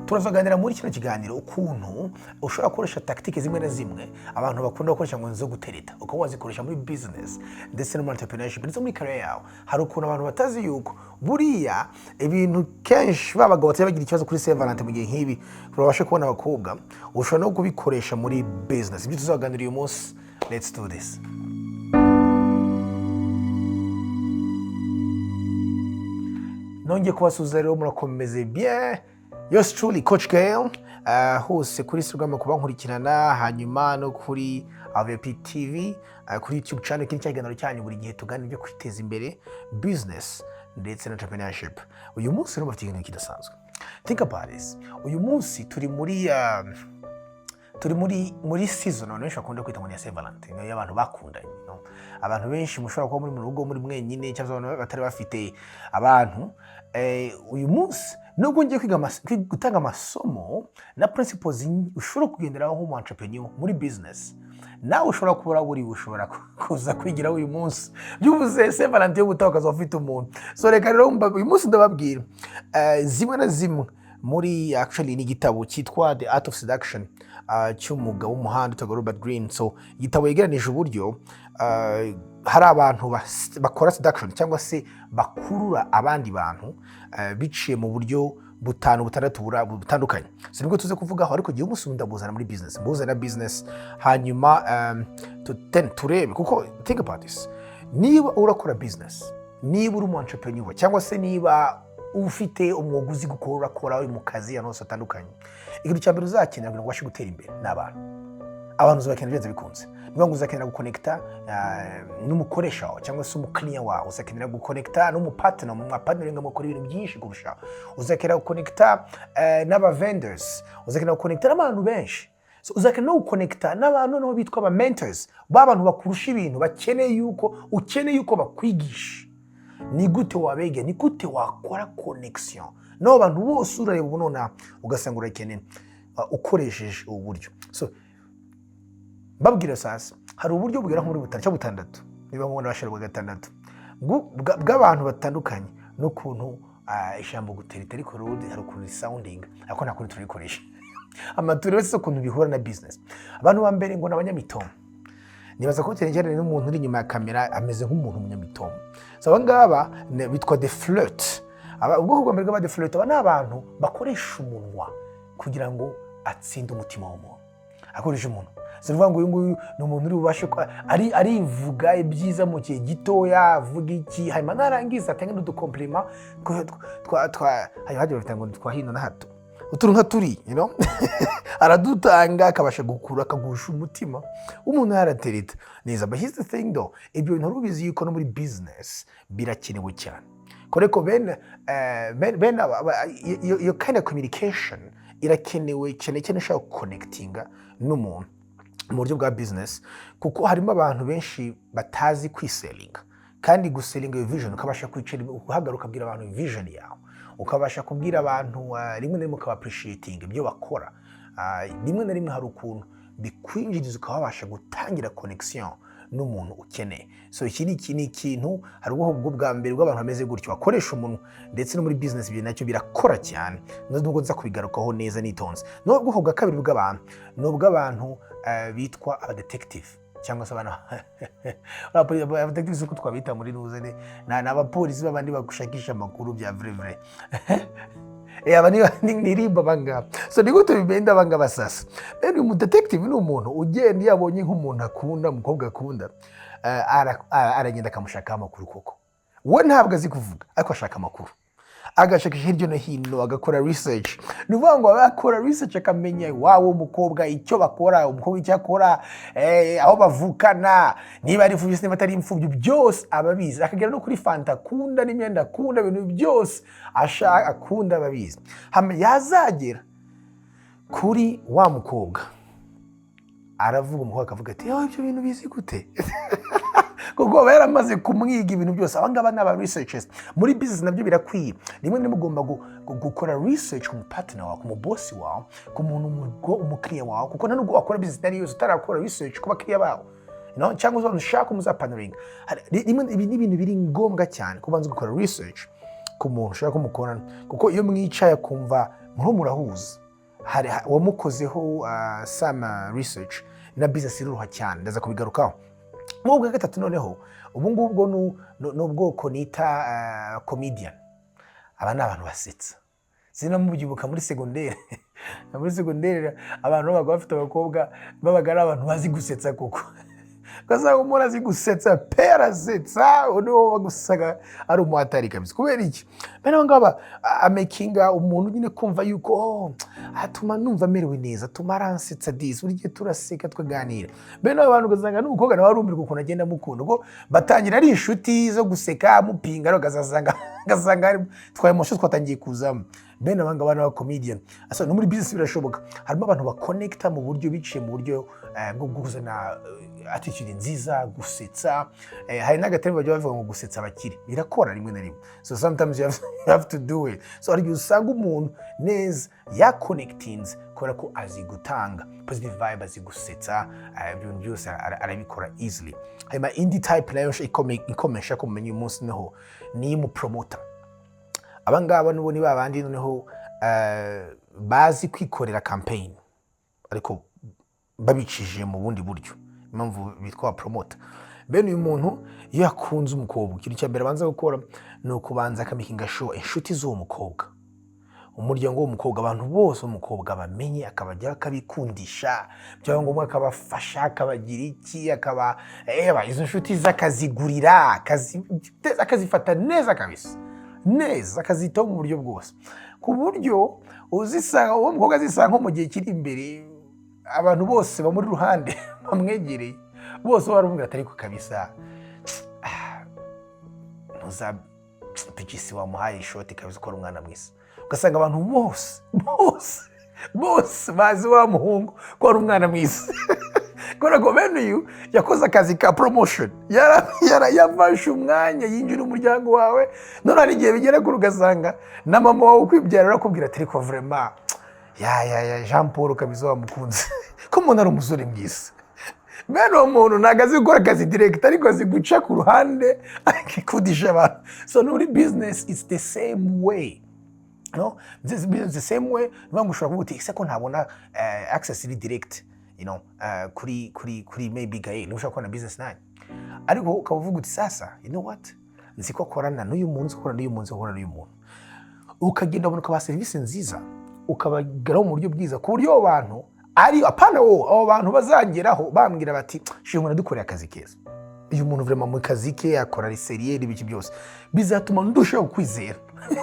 turazaganira muri kino kiganiro ukuntu ushobora gukoresha tactique zimwe na zimwe abantu bakunda gukoresha ngo nzo gutereta ukaba wazikoresha muri business ndetse no muri entrepreneurship ndetse muri career yawe. Hari ukuntu abantu batazi yuko buriya ibintu kenshi babagabo batari bagira ikibazo kuri Saint Valentin mu gihe nk'ibi urabasha kubona abakobwa ushobora no kubikoresha muri business. Ibyo tuzaganira uyu munsi. Let's do this. Nongeye kubasuza rero murakomeze bien. Yours truly Coach Gael hose kuri Instagram kuba nkurikirana hanyuma no kuri Abavip TV kuri YouTube channel kindi cyaganiro cyanyu buri gihe tuganira byo kwiteza imbere business ndetse na entrepreneurship. Uyu munsi rero bafite ikintu kidasanzwe. Think about this. Uyu munsi turi muri season none shakunda kwita ngo ni Saint Valentin y'abantu bakundanye, no? Abantu benshi mushobora kuba muri mu rugo muri mwenyine cyangwa abantu batari bafite abantu uyu munsi nubwo ngiye gutanga amasomo na principles ushobora kugenderaho nk'umu entrepreneur muri business. Nawe ushobora kubura buri ushobora kuza kwigira uyu munsi byuvuze Saint Valentin yo gutakaza ufite umuntu. So reka rero uyu munsi ndababwira zimwe na zimwe muri actually ni igitabo cyitwa The Art of Seduction cy'umugabo w'umuhanda witwa Robert Greene. So igitabo yegeranije uburyo hari abantu bakora seduction cyangwa se bakurura abandi bantu biciye mu buryo butandatu butandukanye. So nibwo tuze kuvugaho, ariko gihe umunsi ndabuzana muri business, mbuzana business hanyuma turebe kuko think about this. Niba urakora business, niba uri umu entrepreneur cyangwa se niba ufite umwuga uzi gukora uri mu kazi yanose atandukanye, ikintu cya mbere uzakenera kugira ngo ubashe gutera imbere n'abantu. Abantu uzakenera byenze bikunze. Niba ngo uzakenera guconnecta n'umukoresha wawe cyangwa se umukiriya wawe, uzakenera guconnecta n'umupartner mu partnering mu gukora ibintu byinshi kurusha, uzakenera guconnecta n'aba vendors, uzakenera guconnecta n'abantu benshi. So uzakenera no guconnecta n'abantu no bitwa aba mentors, b'abantu bakurusha ibintu ukeneye yuko bakwigisha. Ni gute wabege, ni gute wakora connection no bantu bose urareba ubunona ugasanga urakeneye ukoresheje uburyo. So babwira sasa hari uburyo bugera muri butandatu niba ngubona bashirwa gatandatu bw'abantu batandukanye n'ukuntu ijambo gutereta ariko rudi hari ukuntu sounding ariko nta kuntu turikoresha amaturi wese ukuntu bihura na business. Abantu ba mbere ngo n'abanyamitomo, nibaza ko cyane n'umuntu uri nyuma ya kamera ameze nk'umuntu umunyamitomo. So abangaba bitwa the flirt. Ubwo bwa mbere bwa the flirt aba n'abantu bakoresha umunwa kugira ngo atsinde umutima w'umuntu. Akoresha umuntu. Sivuga ngo uyu nguyu ni umuntu uri bubashe arivuga ibyiza mu gihe gitoya, avuga iki hanyuma narangiza atanga n'udukompliment hayo bafite ngo twahino na hato utuntu nka turi, you know aradutanga akabasha gukura akagusha umutima umuntu yaratereta neza. But here's the thing though, ibyo bintu rubizi yuko no muri business birakenewe cyane. Koreko your kind of communication irakenewe cyane ushaka connectinga n'umuntu mu buryo bwa business, kuko harimo abantu benshi batazi kwiselinga. Kandi guselinga iyo vision ukabasha kwicara uhagaruka abwira abantu vision yawe, ukabasha kubwira abantu rimwe na rimwe ukaba appreciating ibyo bakora. Rimwe na rimwe hari ukuntu bikwinjiriza ukabasha gutangira connection n'umuntu ukeneye. So iki ni ikintu hari ubwo bwa mbere bw'abantu bameze gutyo bakoresha umuntu, ndetse no muri business byo nacyo birakora cyane. Nubwo nza kubigarukaho neza nitonze. Nubwo bwa kabiri bw'abantu n'ubw'abantu bitwa aba detective cyangwa se aba detectives uko twabita muri nuzene n'abapolisi babandi bagushakisha amakuru bya vrai. Abani nirimba bangaba. So niko tubibenda bangaba sasa. Rero umu detective ni umuntu ugenda yabonye nk'umuntu akunda, umukobwa akunda, aragenda akamushaka amakuru koko. We ntabwo azi kuvuga ariko ashaka amakuru. Agashakisha hirya no hino agakora research. Nuvuga ngo akora research akamenya wawo umukobwa icyo bakora, umukobwa icyo akora, aho bavukana, niba ari imfubyi niba atari imfubyi, byose ababizi. Akagera no kuri fanta akunda n'imyenda akunda, ibintu byose ashaka akunda ababizi. Yazagera kuri wa mukobwa aravuga, umukobwa akavuga ati ibyo bintu bizi gute kuko baramaze kumwiga ibintu byose. Abangaba n'aba researchers muri business nabyo birakwiye. Rimwe nimugomba gukora research ku partner wawe, ku boss wawe, ku muntu umukiriya wawe, kuko nubwo wakora business ari yose utarakora research ku bakiriya bawe, no cyangwa ushaka umuzapanering. Rimwe ibi ni ibintu biri ngombwa cyane kubanza gukora research ku muntu ushaka kumukorana, kuko iyo mwicaye kumva murahuza hari wamukozeho some research na business iruha cyane ndaza kubigarukaho. Mu bwa gatatu noneho ubu ngubwo n'ubwoko nita comedian. Aba ni abantu basetsa. Sina mubyibuka muri secondaire. Muri secondaire abantu babaga bafite abakobwa babaga ari abantu bazi gusetsa koko. Kaza umuntu azi gusetsa perasetsa uno bagusaga ari umuhatari kabisa. Kubera iki? Bene ngaba amakinga umuntu nyine kumva yuko atuma numva merewe neza, tumaransetsa this buri gihe turaseka twaganira. Bene abantu gazanga n'umukobwa nawe arumbirwa ukuntu agenda mukunda ngo batangira ari inshuti zo guseka mupinga ro gazanga twaye musho twatangiye kuzamo. Bene abanga abantu ba comedian asa no muri business birashoboka. Harimo abantu ba connecta mu buryo biciye mu buryo bwo guzana attitude nziza gusetsa. Hari n'agatemba bajya bavuga ngo gusetsa abakiri birakora rimwe na rimwe. So sometimes you have to do it. So ari usanga umuntu neza ya connectings kora ko azi gutanga positive vibe, azi gusetsa ibintu byose arabikora easily. Hanyuma indi type nayo ikomesha ko mumenye umunsi neho ni mu promoter. Abangaba nubo ni babandi noneho bazi kwikorera campaign ariko babicishije mu bundi buryo, impamvu bitwa promoter. Bene uyu muntu iyo yakunze umukobwa ikintu cyambere banza gukora no kubanza akamikinga show inshuti zo mukobwa, umuryango w'umukobwa, abantu bose umukobwa bamenye, akabajya akabikundisha, byaba ngombwa akabafasha, akabagira iki, akaba izo inshuti zakazigurira akazifata neza kabisa, neza akazitaho mu buryo bwose, ku buryo uzisanga uwo mukobwa azisanga mu gihe kiri imbere abantu bose bamuri ruhande bamwegereye bose barumva atari ko kabisa muza pigisi wamuhaye ishoti kabisa ko umwana mwisa. Ugasanga abantu bose bazi wa muhungu ko ari umwana mwisa. Kora ko bene uyu yakoze akazi ka promotion, yafashe umwanya yinjira umuryango wawe, none ari igihe bigera ku rugasanga na mama wawe ukwibyara arakubwira ati ko vraiment ya Jean Paul kabisa wamukunze ko umuntu ari umusore mwiza. Bene umuntu nagaze gukora akazi direct ariko azi guca ku ruhande akikudisha abantu. So no business it's the same way. No, this business the same way. Nubwo ushobora kuvuga ese ko ntabona access iri direct, kuri maybe gaye nushaka kubona business nani, ariko ukavuga uti sasa what nziko korana n'uyu muntu, korana n'uyu muntu, ukagenda ubona ko service nziza ukabagaraho mu buryo bwiza, ku buryo abantu ari apana abo bantu bazangeraho bambwira bati shimwe dukoreye akazi keza, uyu muntu vraiment mu kazi ke akora riseriye n'ibiki byose, bizatuma ndushaho kwizera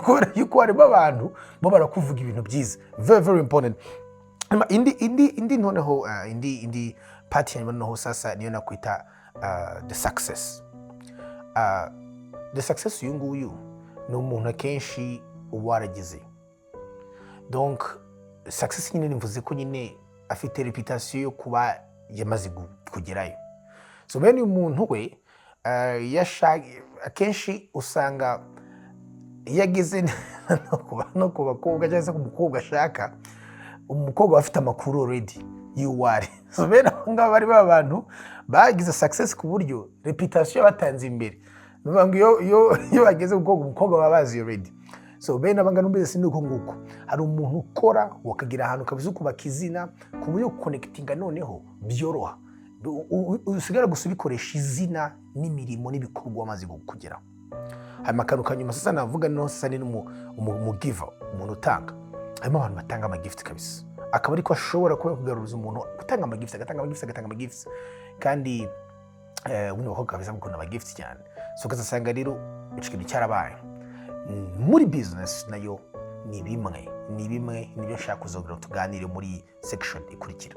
kubera yuko hari abantu bo barakuvuga ibintu byiza. Very important. Indi noneho indi part ya noneho sasa niyo nakwita the success. The success uyu nguyu ni umuntu akenshi waragize. Donc success nyine nimvuze ko nyine afite reputation yo kuba yamaze kugerayo. So bene umuntu we akenshi usanga yageze no ku bakobwa cyangwa se ku mukobwa ashaka, umukobwa bafite amakuru already y'uwari. So bene ngaba bari abantu bagize success ku buryo reputation batanze imbere, nuvuga iyo bageze umukobwa babazi already. So bene abanga numbeze nuko nguko hari umuntu ukora wakagira ahantu kabize kubaka izina ku buryo connectinga noneho byoroha, usigara gusubikoresha izina n'imirimo n'ibikorwa amaze kugeraho. Hanyuma kanyuma sasa navuga no sasa ni mu giver, umuntu utanga. Harimo abantu batanga ama gift kabisa, akaba ariko ashobora kugaruza umuntu gutanga ama gifts kandi ubundi bako kabisa mukunda ama gifts cyane. So ukazasanga rero ikintu cyarabaye muri business nayo ni bimwe nibyo nshaka kuzogira tuganire muri section ikurikira.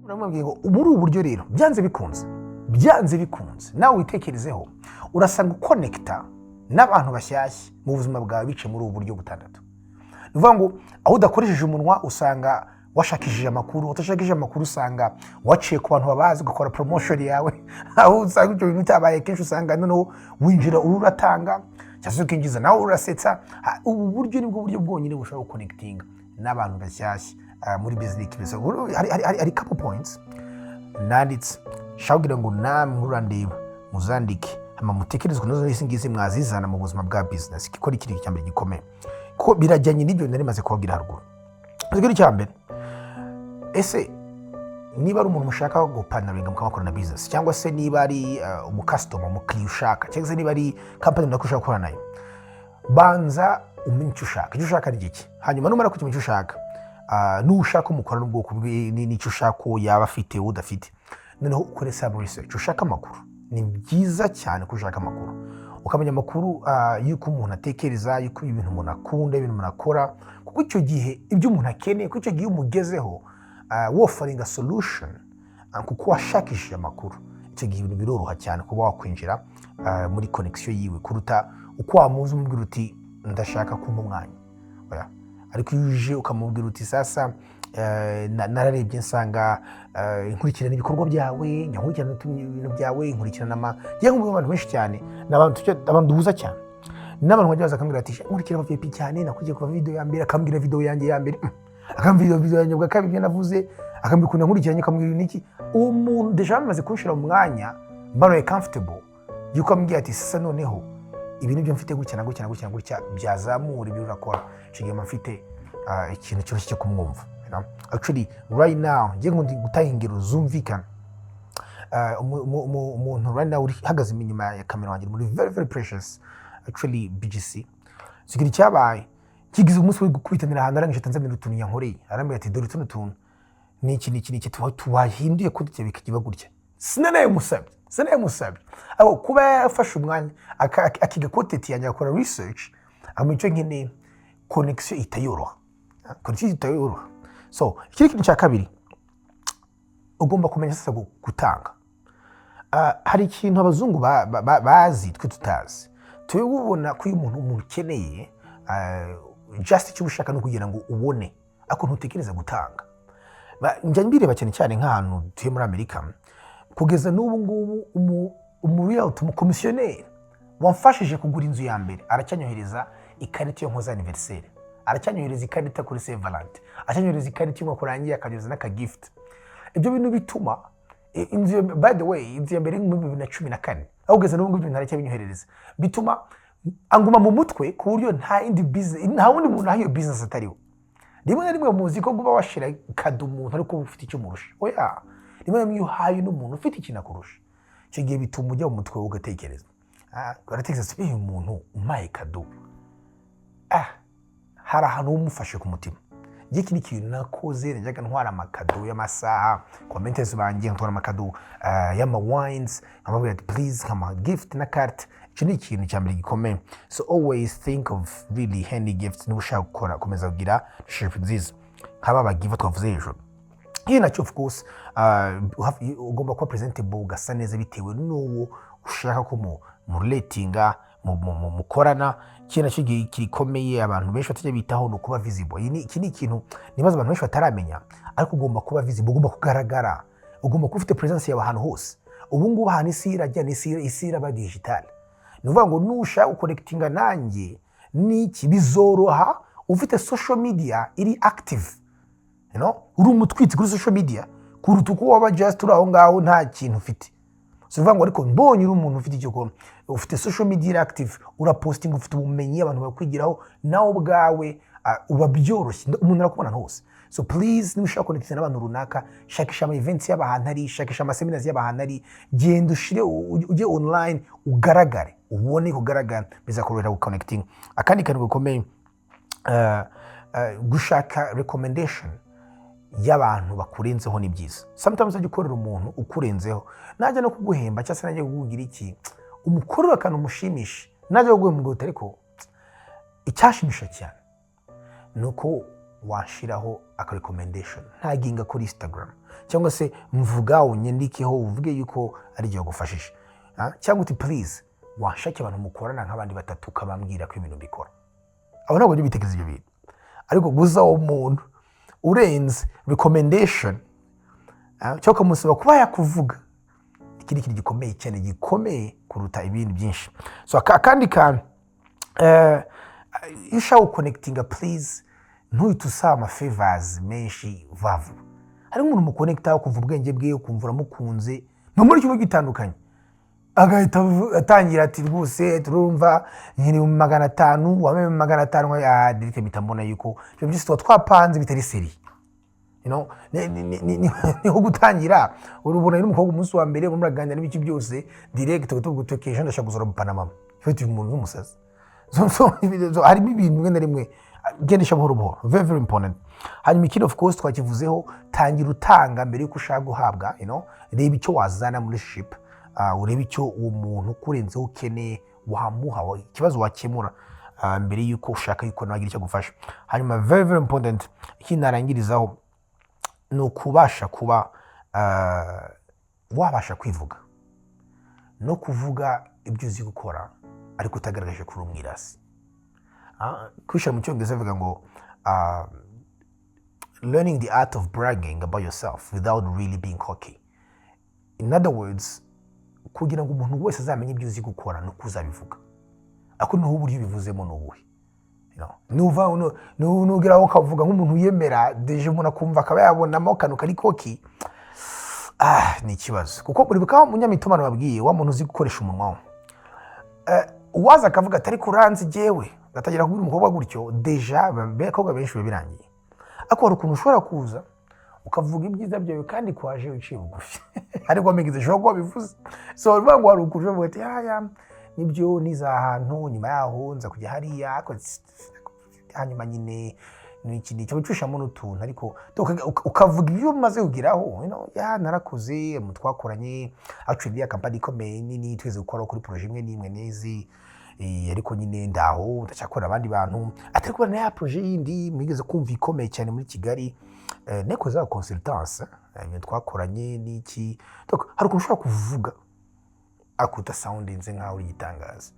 Uramubwiye ngo muri uburyo rero byanze bikunze nawe witekerezeho, urasanga connecta n'abantu bashyashya mu buzima bwawe bice muri ubu buryo butandatu. Nuvuga ngo aho udakoresheje umunwa usanga washakishije amakuru, utashakishije amakuru usanga waciye ku bantu babazi gukora promotion yawe, aho usanga ibyo bintu bitabaye kenshi usanga noneho winjira ururatanga cyangwa ukinjiza nawe urasetsa. Ubu buryo nibwo buryo bwonyine bushobora connecting n'abantu bashyashya muri business. Hari couple points nanditse shagira ngo namwe urandeba muzandike hama mutekerezwe nazo ngizi mwazizana mu buzima bwa business, kikora ikiri cyambere gikomeye. ko birajyanye n'ibyo nari maze kubabwira haruguru. Ikintu cya mbere, ese niba ari umuntu mushaka gupartneringa mukabakorana business, cyangwa se niba ari umukasitoma umukiriya ushaka, cyangwa se niba ari company runaka ushaka gukorana nayo, banza umenye icyo ushaka. Icyo ushaka ni iki? Hanyuma numara kumenya icyo ushaka, n'ushaka umukorana n'ubwoko bwe n'icyo ushaka yaba afite udafite, noneho ukore some research. Ushaka amakuru. Ni byiza cyane ko ushaka amakuru, ukamenya amakuru y'uko umuntu atekereza, y'uko ibintu umuntu akunda, ibintu umuntu akora, kuko icyo gihe ibyo umuntu akeneye, kuko icyo gihe umugezeho wofaringa solution, kuko washakishije amakuru, icyo gihe ibintu biroroha cyane kuba wakwinjira muri connection yiwe kuruta uko wamuzi umubwira uti ndashaka kumpa umwanya. Ariko iyo uje ukamubwira uti sasa nararebye nsanga inkurikirana ibikorwa byawe, nkurikirana ibintu byawe, nkurikirana abantu benshi cyane, n'abantu duhuza cyane, n'abantu bajya baza akambwira ati nkurikira Abavip cyane, nakurikiye kuva video ya mbere, akambwira video yanjye ya mbere, akambwira video yanjye bwa kabiri navuze, akambwira ukuntu nkurikiranye, akambwira niki. Umuntu deja bamaze kunshira mu mwanya mbaraye comfortable yuko ambwira ati sasa noneho ibintu byo mfite gutya na gutya byazamura ibyo urakora, nshigema mfite ikintu cyose cyo kumwumva. Actually right now ngiye gutanga ingero zumvikana. Umuntu right now uri hagaze inyuma ya kamera wanjye muri very precious actually BGC, sigira cyabaye kigize umunsi wo gukwitanira ahantu arangije Tanzania utuntu yankoreye, arambwira ati dore tuno tuntu niki tuwahinduye ko dutye bikiba gutya. Sinanaye musabye aho kuba yafashe umwanya akiga content yanjye akora research, amico nkene connection itayoroha. So ikindi kintu cya kabiri ugomba kumenya sasa gutanga. Hari ikintu abazungu bazi twe tutazi. Tubona ko uyu muntu umukeneye just icyo ushaka no kugira ngo ubone, ako ntutekereza gutanga. Njya mbireba cyane nk'ahantu tuye muri Amerika, kugeza n'ubu ngubu umurialto umukomisiyoneri wamfashije kugura inzu ya mbere aracyanyohereza ikarita yo nkoza anniversaire, aracyanyohereza ikarita kuri Saint Valentin, aracyanyohereza ikarita yo kurangiye, akageza n'aka gift. Ibyo bintu bituma inzu, by the way, inzu ya mbere mu 2014 aho kugeza n'ubu ngubu ntaracyabinyorohereza, bituma anguma mu mutwe ku buryo nta indi business, nta wundi muntu ahiyo business atariho. Rimwe na rimwe muzi ko kuba washira kado umuntu ariko ufite icyo murusha. Oya, rimwe na rimwe uhaye n'umuntu ufite ikintu akurusha, icyo gihe bituma ujya mu mutwe ugatekereza, uratekereza uyu muntu umpaye kado, hari ahantu umufashe ku mutima. Ngiye kindi kintu nakoze, najyaga ntwara amakado y'amasaha, commenters bangiye ntwara amakado y'ama wines, nkababwira ati please kama gift na carte. Icyo ni ikintu cya mbere gikomeye. So always think of really handy gifts niba ushaka gukora, komeza kugira ship nziza nk'aba bagiva twavuze hejuru. Iyi nacyo of course ugomba kuba presentable, ugasa neza bitewe n'uwo ushaka ko relatinga mukorana. Ikintu nacyo gikomeye abantu benshi batajya bitaho no kuba visible. Iki ni ikintu nibaza abantu benshi bataramenya, ariko ugomba kuba visible, ugomba kugaragara, ugomba kuba ufite presence yawe ahantu hose. Ubu ngubu ahantu isi irajya isi iraba digital. Ni ukuvuga ngo nushaka guconnectinga nanjye n'iki bizoroha ufite social media iri active, uri umutwitsi kuri social media kuruta uko waba just uri aho ngaho nta kintu ufite. So uvuga ngo ariko mbonye uri umuntu ufite icyo ukora, ufite social media iri active, uraposting, ufite ubumenyi abantu bakwigiraho, nawe ubwawe uba byoroshye, umuntu arakubona hose. So please, niba ushaka connecting n'abantu runaka, shakisha ama events y'abantu ari, shakisha ama seminars y'abantu ari, genda ushire ujye online ugaragare, ubone kugaragara, bizakorera connecting. Akandi kantu gakomeye, gushaka recommendation y'abantu bakurenzeho ni byiza. Sometimes ujye ukorera umuntu ukurenzeho, najya no kuguhemba cyangwa se najya kukugira iki, umukorera akantu umushimisha, najya kuguhemba ngo ariko icyashimisha cyane nuko washiraho aka recommendation, ntaginga kuri Instagram cyangwa se mvuga unyandikeho uvuge yuko ari gihe gufashisha, cyangwa uti please washake abantu mukorana nk'abandi batatu kabambwira ko ibintu bikora. Abo ntabwo bitegeza ibyo bintu, ariko guza umuntu urenze recommendation cyangwa kumusaba kuba yakuvuga, ikindi kintu gikomeye cyane, gikomeye kuruta ibindi byinshi. So akandi kan you shall connecting, please ntuhite usaba ama favors menshi vavu. Hari umuntu muconnecta ukumva ubwenge bwe, ukumva uramukunze, no muri cyo gitandukanye, agahita atangira ati rwose turumva nyine 500 wame 500 ya dirite mitambona yuko ibyo byose twapanze bitari seri niho gutangira urubona n'umukobwa umunsi wa mbere muraganira n'ibiki byose direct gutokesha ndashaka gusora mupana mama fite umuntu w'umusazi so harimo ibintu bimwe na rimwe gendesha buhoro buhoro very important. Hanyuma ikindi of course twakivuzeho tangira utanga mbere yuko ushaka guhabwa reba icyo wazana muri relationship ureba icyo uwo muntu kurenzeho ukeneye wamuha ikibazo wakemura mbere yuko ushaka yuko nagira icyo gufasha. Hanyuma very important ikindi narangirizaho no kubasha kuba wabasha kwivuga no kuvuga ibyo uzi gukora ariko utagaragaje kuri umwirasi. Kwishyira mu cyongereza bivuga ngo learning the art of bragging about yourself without really being cocky. In other words, kugira ngo umuntu wese azamenye ibyo uzi gukora no kuzabivuga ako niho uburyo bivuzemo n'ubuhe nugira aho kavuga nk'umuntu yemera deje umuntu akumva akaba yabonamo kanu kari koki ni ikibazo kuko buri bukaba munyamitoma nababwiye wa muntu uzi gukoresha umunwa uwaza akavuga atari kuranze jewe gatagira kubwira umukobwa gutyo deja bakobwa benshi birangiye ako hari ukuntu ushobora kuza ukavuga ibyiza byawe kandi kwaje uciye bugufi ariko megize jogo bivuze so bivuga hari ukuntu uvuga ati nibyo niza ahantu nyuma yaho nza kujya hariya hanyuma nyine n'ikindi cyo bicushamo n'utuntu ariko ukavuga ibyo umaze kugiraho narakoze mutwakoranye actually ya company ikomeye nini tweze gukora kuri projet imwe n'imwe nezi ariko nyine ndaho ndacyakora abandi bantu atari kubona ya projet yindi mwigeze kumva ikomeye cyane muri Kigali neko za consultance twakoranye n'iki hari ukuntu ushobora kuvuga akuta soundinze nkaho uri gitangaza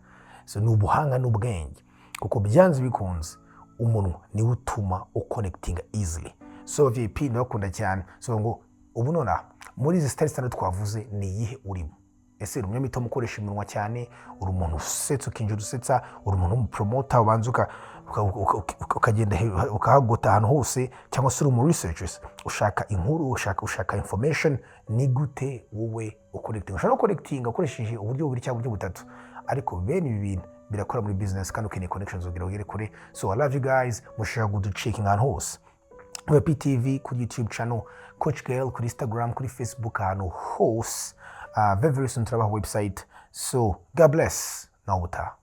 so ni ubuhanga n'ubwenge kuko byanze bikunze umuntu ni utuma uconnecting easily. So VIP ndakunda cyane so ngo ubu nona muri izi style standard twavuze ni yihe urimo ese uri umunyamito mukoresha iminwa cyane uri umuntu usetsa ukinjira usetsa uri umuntu w'umupromoter ubanzuka ukagenda ukahagota ahantu hose cyangwa se uri mu researchers ushaka inkuru ushaka information ni gute wowe uconnecting ushaka connecting ukoresheje uburyo bubiri cyangwa uburyo butatu ariko bene ibi bintu birakora muri business kandi ukeneye connections ugere kure. So I love you guys mushaka guduchecking ahantu hose Abavip TV kuri YouTube channel Coach Girl kuri Instagram kuri Facebook ahantu hose very soon turabaha website so God bless na ubuta